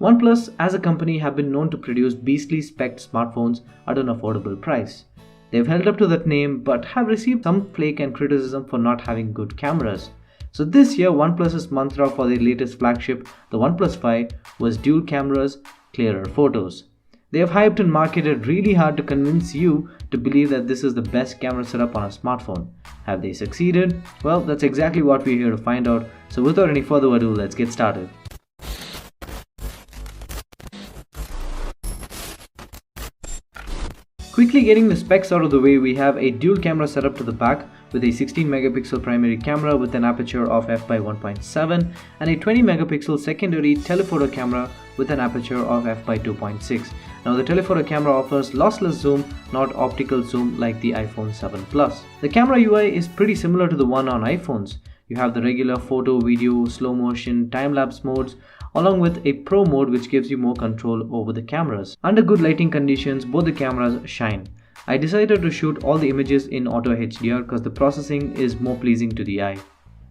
OnePlus as a company have been known to produce beastly spec'd smartphones at an affordable price. They've held up to that name but have received some flake and criticism for not having good cameras. So this year OnePlus's mantra for their latest flagship, the OnePlus 5, was dual cameras, clearer photos. They have hyped and marketed really hard to convince you to believe that this is the best camera setup on a smartphone. Have they succeeded? Well, that's exactly what we're here to find out. So without any further ado, let's get started. Quickly getting the specs out of the way, we have a dual camera setup to the back with a 16 megapixel primary camera with an aperture of f/1.7 and a 20 megapixel secondary telephoto camera with an aperture of f/2.6. Now the telephoto camera offers lossless zoom, not optical zoom like the iPhone 7 Plus. The camera UI is pretty similar to the one on iPhones. You have the regular photo, video, slow motion, time-lapse modes, along with a Pro mode which gives you more control over the cameras. Under good lighting conditions, both the cameras shine. I decided to shoot all the images in Auto HDR because the processing is more pleasing to the eye.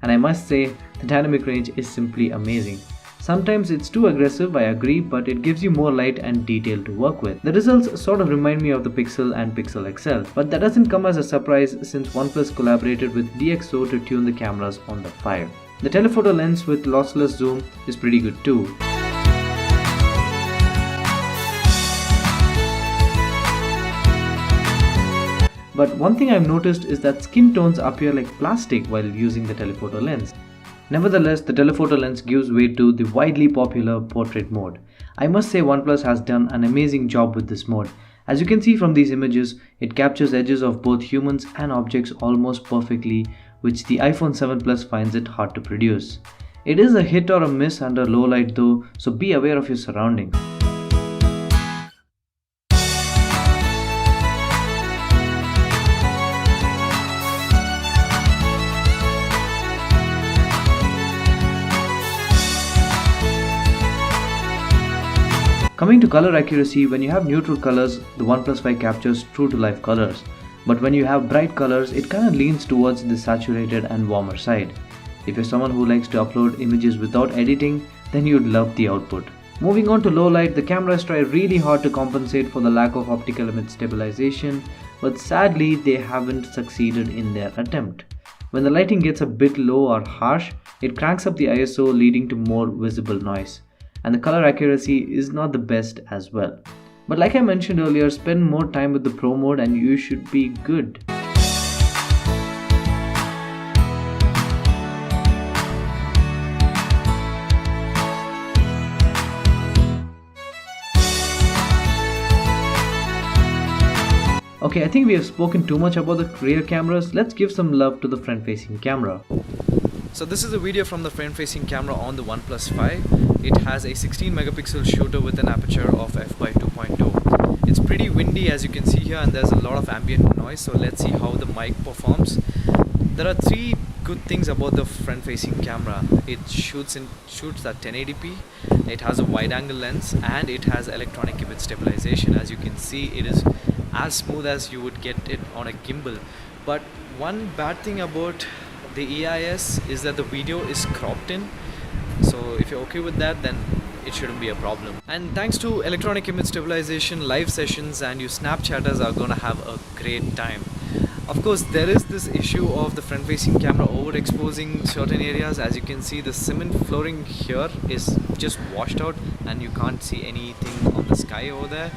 And I must say, the dynamic range is simply amazing. Sometimes it's too aggressive, I agree, but it gives you more light and detail to work with. The results sort of remind me of the Pixel and Pixel XL, but that doesn't come as a surprise since OnePlus collaborated with DxO to tune the cameras on the 5. The telephoto lens with lossless zoom is pretty good too. But one thing I've noticed is that skin tones appear like plastic while using the telephoto lens. Nevertheless, the telephoto lens gives way to the widely popular portrait mode. I must say OnePlus has done an amazing job with this mode. As you can see from these images, it captures edges of both humans and objects almost perfectly, which the iPhone 7 Plus finds it hard to produce. It is a hit or a miss under low light though, so be aware of your surroundings. Coming to color accuracy, when you have neutral colors, the OnePlus 5 captures true to life colors. But when you have bright colors, it kind of leans towards the saturated and warmer side. If you're someone who likes to upload images without editing, then you'd love the output. Moving on to low light, the cameras try really hard to compensate for the lack of optical image stabilization, but sadly they haven't succeeded in their attempt. When the lighting gets a bit low or harsh, it cranks up the ISO, leading to more visible noise. And the color accuracy is not the best as well. But like I mentioned earlier, spend more time with the Pro mode and you should be good. Okay, I think we have spoken too much about the rear cameras. Let's give some love to the front-facing camera. So this is a video from the front-facing camera on the OnePlus 5. It has a 16 megapixel shooter with an aperture of f/2.2. It's pretty windy as you can see here, and there's a lot of ambient noise, so let's see how the mic performs. There are three good things about the front-facing camera. It shoots at 1080p, it has a wide-angle lens, and it has electronic image stabilization. As you can see, it is as smooth as you would get it on a gimbal. But one bad thing about the EIS is that the video is cropped in, so if you're okay with that, then it shouldn't be a problem. And thanks to electronic image stabilization, live sessions and you Snapchatters are gonna have a great time. Of course, there is this issue of the front-facing camera overexposing certain areas. As you can see, the cement flooring here is just washed out and you can't see anything on the sky over there.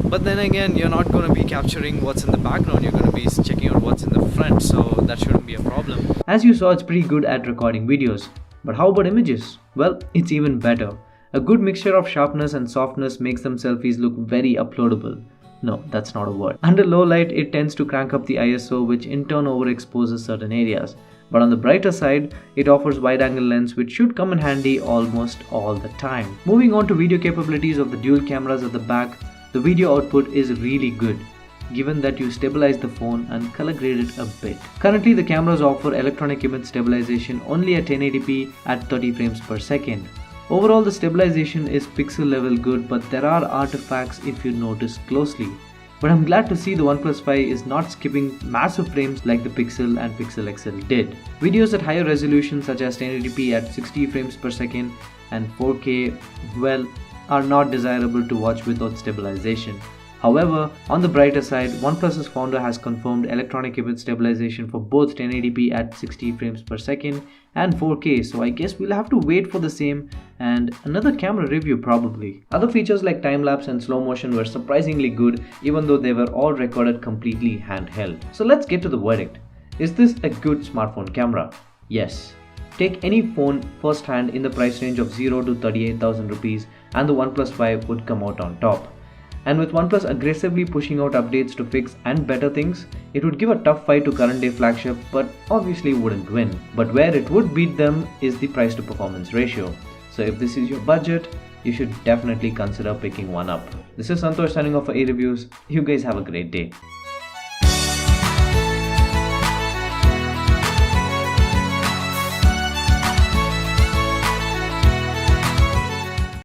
But then again, you're not going to be capturing what's in the background, you're going to be checking out what's in the front, so that shouldn't be a problem. As you saw, it's pretty good at recording videos. But how about images? Well, it's even better. A good mixture of sharpness and softness makes them selfies look very uploadable. No, that's not a word. Under low light, it tends to crank up the ISO, which in turn overexposes certain areas. But on the brighter side, it offers wide-angle lens which should come in handy almost all the time. Moving on to video capabilities of the dual cameras at the back, the video output is really good, given that you stabilize the phone and color grade it a bit. Currently, the cameras offer electronic image stabilization only at 1080p at 30 frames per second. Overall, the stabilization is pixel level good, but there are artifacts if you notice closely. But I'm glad to see the OnePlus 5 is not skipping massive frames like the Pixel and Pixel XL did. Videos at higher resolution such as 1080p at 60 frames per second and 4K, well, are not desirable to watch without stabilization. However, on the brighter side, OnePlus's founder has confirmed electronic image stabilization for both 1080p at 60 frames per second and 4K, so I guess we'll have to wait for the same and another camera review probably. Other features like time-lapse and slow motion were surprisingly good, even though they were all recorded completely handheld. So let's get to the verdict. Is this a good smartphone camera? Yes. Take any phone first hand in the price range of 0 to 38,000 rupees and the OnePlus 5 would come out on top. And with OnePlus aggressively pushing out updates to fix and better things, it would give a tough fight to current day flagship but obviously wouldn't win. But where it would beat them is the price to performance ratio. So if this is your budget, you should definitely consider picking one up. This is Santosh signing off for A-Reviews. You guys have a great day.